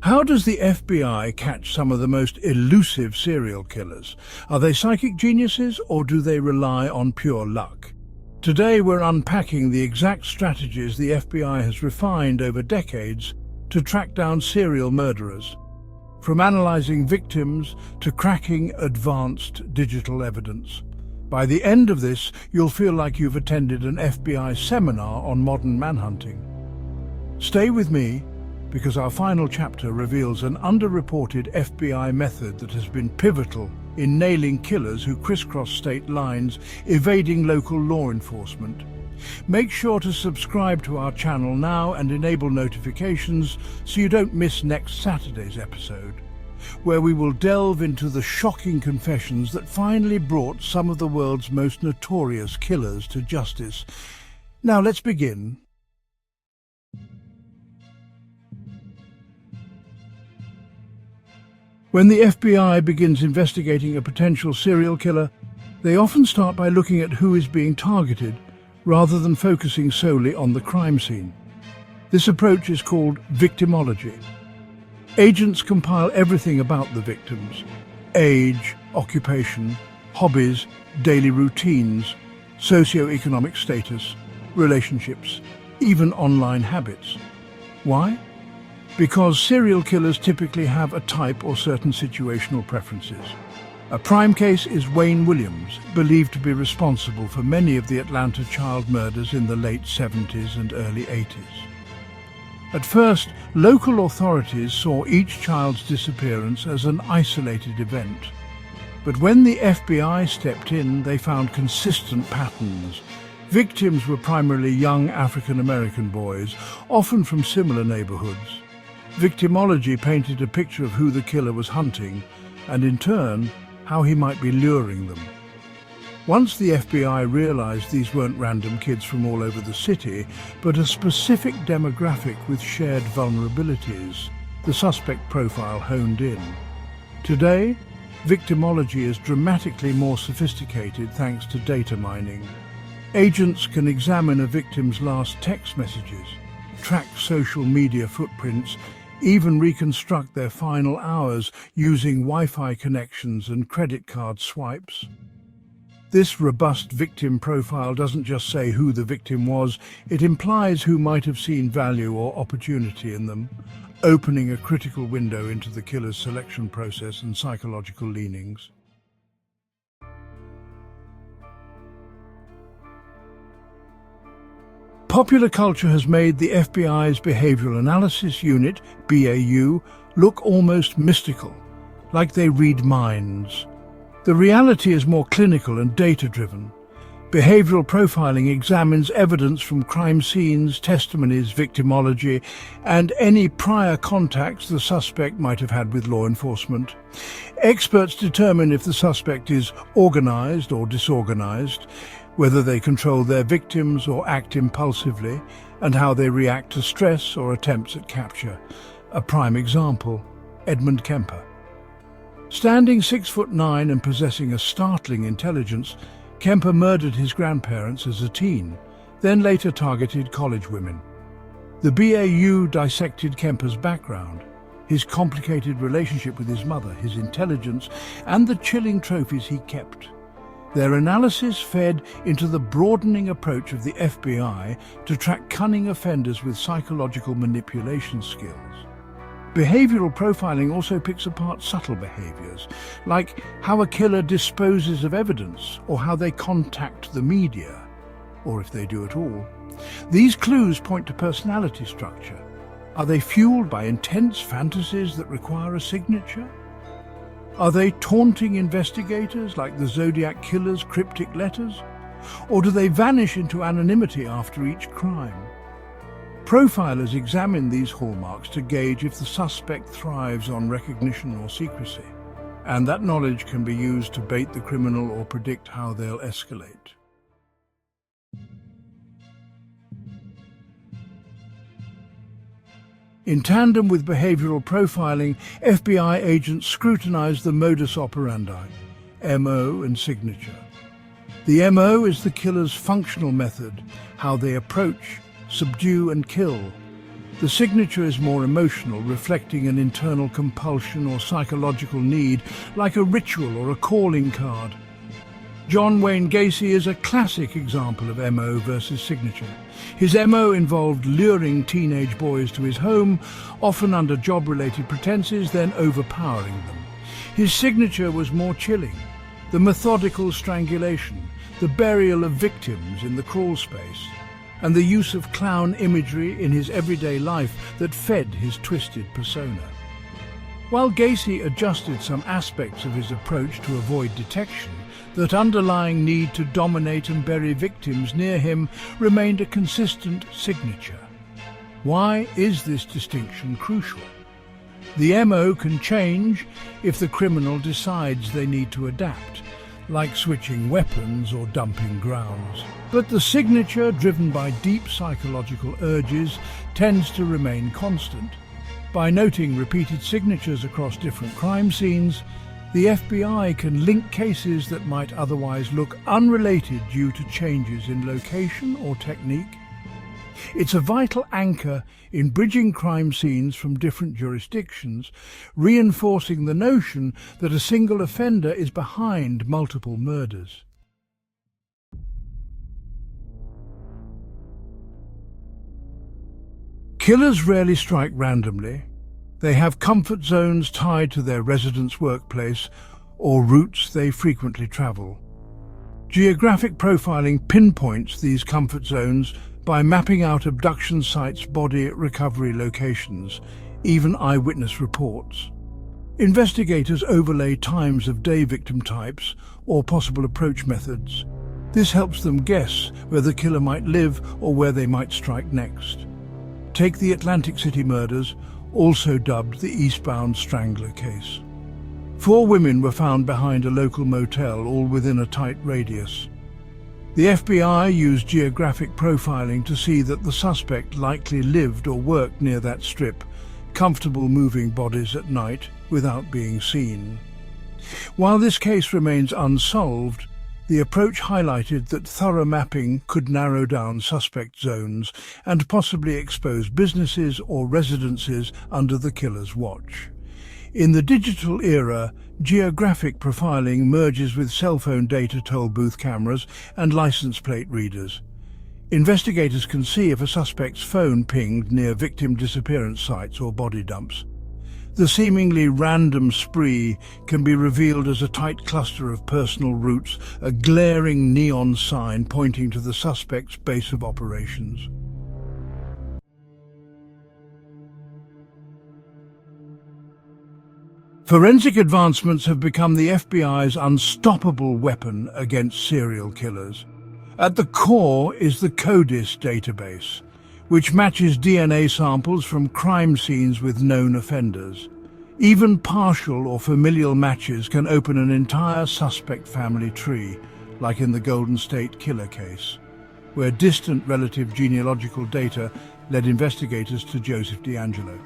How does the FBI catch some of the most elusive serial killers? Are they psychic geniuses or do they rely on pure luck? Today we're unpacking the exact strategies the FBI has refined over decades to track down serial murderers, from analyzing victims to cracking advanced digital evidence. By the end of this, you'll feel like you've attended an FBI seminar on modern manhunting. Stay with me, because our final chapter reveals an underreported FBI method that has been pivotal in nailing killers who crisscross state lines, evading local law enforcement. Make sure to subscribe to our channel now and enable notifications so you don't miss next Saturday's episode, where we will delve into the shocking confessions that finally brought some of the world's most notorious killers to justice. Now let's begin. When the FBI begins investigating a potential serial killer, they often start by looking at who is being targeted, rather than focusing solely on the crime scene. This approach is called victimology. Agents compile everything about the victims: age, occupation, hobbies, daily routines, socio-economic status, relationships, even online habits. Why? Because serial killers typically have a type or certain situational preferences. A prime case is Wayne Williams, believed to be responsible for many of the Atlanta child murders in the late 70s and early 80s. At first, local authorities saw each child's disappearance as an isolated event. But when the FBI stepped in, they found consistent patterns. Victims were primarily young African-American boys, often from similar neighborhoods. Victimology painted a picture of who the killer was hunting, and in turn, how he might be luring them. Once the FBI realized these weren't random kids from all over the city, but a specific demographic with shared vulnerabilities, the suspect profile honed in. Today, victimology is dramatically more sophisticated thanks to data mining. Agents can examine a victim's last text messages, track social media footprints, even reconstruct their final hours using Wi-Fi connections and credit card swipes. This robust victim profile doesn't just say who the victim was, it implies who might have seen value or opportunity in them, opening a critical window into the killer's selection process and psychological leanings. Popular culture has made the FBI's Behavioral Analysis Unit, BAU, look almost mystical, like they read minds. The reality is more clinical and data-driven. Behavioral profiling examines evidence from crime scenes, testimonies, victimology, and any prior contacts the suspect might have had with law enforcement. Experts determine if the suspect is organized or disorganized, whether they control their victims or act impulsively, and how they react to stress or attempts at capture. A prime example, Edmund Kemper. Standing 6'9" and possessing a startling intelligence, Kemper murdered his grandparents as a teen, then later targeted college women. The BAU dissected Kemper's background, his complicated relationship with his mother, his intelligence, and the chilling trophies he kept. Their analysis fed into the broadening approach of the FBI to track cunning offenders with psychological manipulation skills. Behavioral profiling also picks apart subtle behaviors, like how a killer disposes of evidence or how they contact the media, or if they do at all. These clues point to personality structure. Are they fueled by intense fantasies that require a signature? Are they taunting investigators like the Zodiac Killer's cryptic letters? Or do they vanish into anonymity after each crime? Profilers examine these hallmarks to gauge if the suspect thrives on recognition or secrecy, and that knowledge can be used to bait the criminal or predict how they'll escalate. In tandem with behavioral profiling, FBI agents scrutinize the modus operandi, MO and signature. The MO is the killer's functional method, how they approach, subdue and kill. The signature is more emotional, reflecting an internal compulsion or psychological need, like a ritual or a calling card. John Wayne Gacy is a classic example of MO versus signature. His MO involved luring teenage boys to his home, often under job-related pretenses, then overpowering them. His signature was more chilling: the methodical strangulation, the burial of victims in the crawl space, and the use of clown imagery in his everyday life that fed his twisted persona. While Gacy adjusted some aspects of his approach to avoid detection, that underlying need to dominate and bury victims near him remained a consistent signature. Why is this distinction crucial? The MO can change if the criminal decides they need to adapt, like switching weapons or dumping grounds. But the signature, driven by deep psychological urges, tends to remain constant. By noting repeated signatures across different crime scenes, the FBI can link cases that might otherwise look unrelated due to changes in location or technique. It's a vital anchor in bridging crime scenes from different jurisdictions, reinforcing the notion that a single offender is behind multiple murders. Killers rarely strike randomly. They have comfort zones tied to their residence workplace or routes they frequently travel. Geographic profiling pinpoints these comfort zones by mapping out abduction sites' body recovery locations, even eyewitness reports. Investigators overlay times of day victim types or possible approach methods. This helps them guess where the killer might live or where they might strike next. Take the Atlantic City murders, also dubbed the Eastbound Strangler case. 4 women were found behind a local motel, all within a tight radius. The FBI used geographic profiling to see that the suspect likely lived or worked near that strip, comfortable moving bodies at night without being seen. While this case remains unsolved, the approach highlighted that thorough mapping could narrow down suspect zones and possibly expose businesses or residences under the killer's watch. In the digital era, geographic profiling merges with cell phone data toll booth cameras and license plate readers. Investigators can see if a suspect's phone pinged near victim disappearance sites or body dumps. The seemingly random spree can be revealed as a tight cluster of personal routes, a glaring neon sign pointing to the suspect's base of operations. Forensic advancements have become the FBI's unstoppable weapon against serial killers. At the core is the CODIS database, which matches DNA samples from crime scenes with known offenders. Even partial or familial matches can open an entire suspect family tree, like in the Golden State Killer case, where distant relative genealogical data led investigators to Joseph DeAngelo.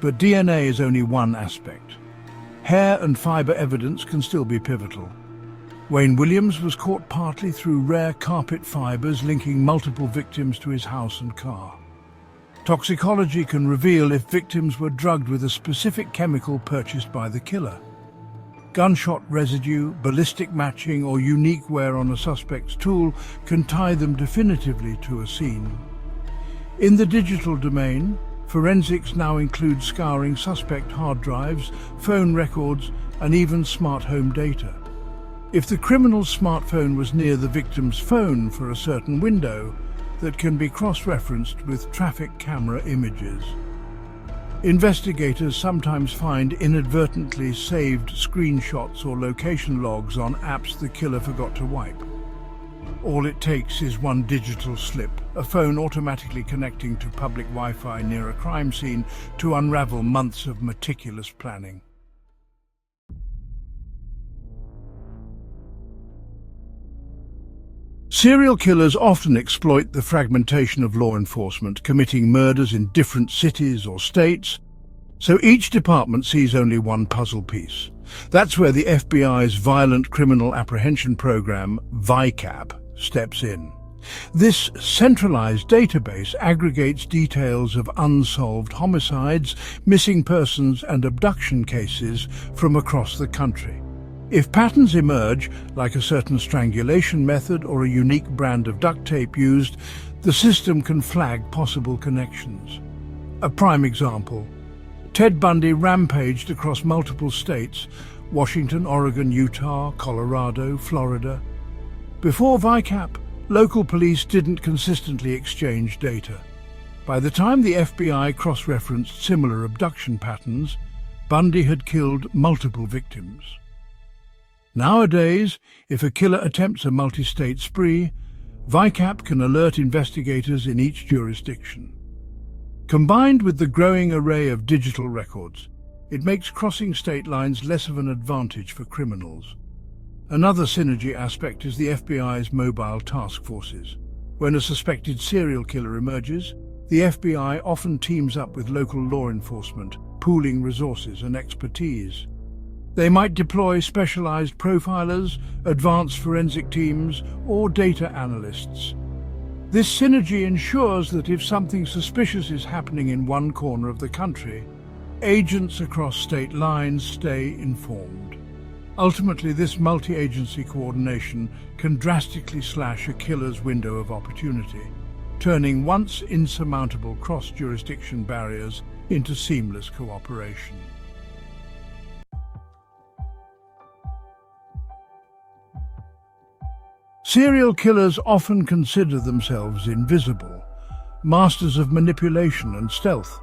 But DNA is only one aspect. Hair and fiber evidence can still be pivotal. Wayne Williams was caught partly through rare carpet fibers linking multiple victims to his house and car. Toxicology can reveal if victims were drugged with a specific chemical purchased by the killer. Gunshot residue, ballistic matching, or unique wear on a suspect's tool can tie them definitively to a scene. In the digital domain, forensics now include scouring suspect hard drives, phone records, and even smart home data. If the criminal's smartphone was near the victim's phone for a certain window, that can be cross-referenced with traffic camera images. Investigators sometimes find inadvertently saved screenshots or location logs on apps the killer forgot to wipe. All it takes is one digital slip, a phone automatically connecting to public Wi-Fi near a crime scene, to unravel months of meticulous planning. Serial killers often exploit the fragmentation of law enforcement, committing murders in different cities or states, so each department sees only one puzzle piece. That's where the FBI's Violent Criminal Apprehension Program, VICAP, steps in. This centralized database aggregates details of unsolved homicides, missing persons and abduction cases from across the country. If patterns emerge, like a certain strangulation method or a unique brand of duct tape used, the system can flag possible connections. A prime example: Ted Bundy rampaged across multiple states: Washington, Oregon, Utah, Colorado, Florida. Before VICAP, local police didn't consistently exchange data. By the time the FBI cross-referenced similar abduction patterns, Bundy had killed multiple victims. Nowadays, if a killer attempts a multi-state spree, VICAP can alert investigators in each jurisdiction. Combined with the growing array of digital records, it makes crossing state lines less of an advantage for criminals. Another synergy aspect is the FBI's mobile task forces. When a suspected serial killer emerges, the FBI often teams up with local law enforcement, pooling resources and expertise. They might deploy specialized profilers, advanced forensic teams, or data analysts. This synergy ensures that if something suspicious is happening in one corner of the country, agents across state lines stay informed. Ultimately, this multi-agency coordination can drastically slash a killer's window of opportunity, turning once insurmountable cross-jurisdiction barriers into seamless cooperation. Serial killers often consider themselves invisible, masters of manipulation and stealth.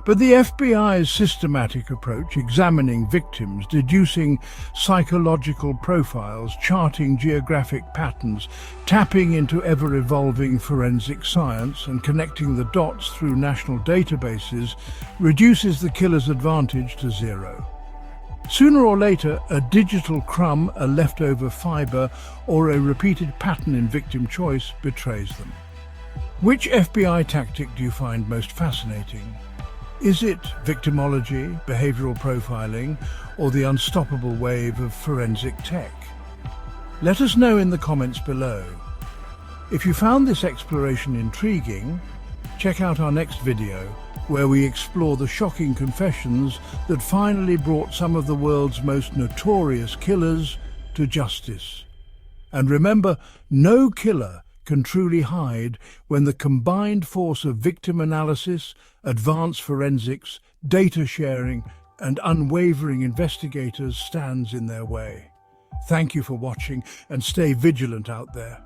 But the FBI's systematic approach, examining victims, deducing psychological profiles, charting geographic patterns, tapping into ever-evolving forensic science, and connecting the dots through national databases, reduces the killer's advantage to zero. Sooner or later, a digital crumb, a leftover fiber, or a repeated pattern in victim choice betrays them. Which FBI tactic do you find most fascinating? Is it victimology, behavioral profiling, or the unstoppable wave of forensic tech? Let us know in the comments below. If you found this exploration intriguing, check out our next video, where we explore the shocking confessions that finally brought some of the world's most notorious killers to justice. And remember, no killer can truly hide when the combined force of victim analysis, advanced forensics, data sharing, and unwavering investigators stands in their way. Thank you for watching, and stay vigilant out there.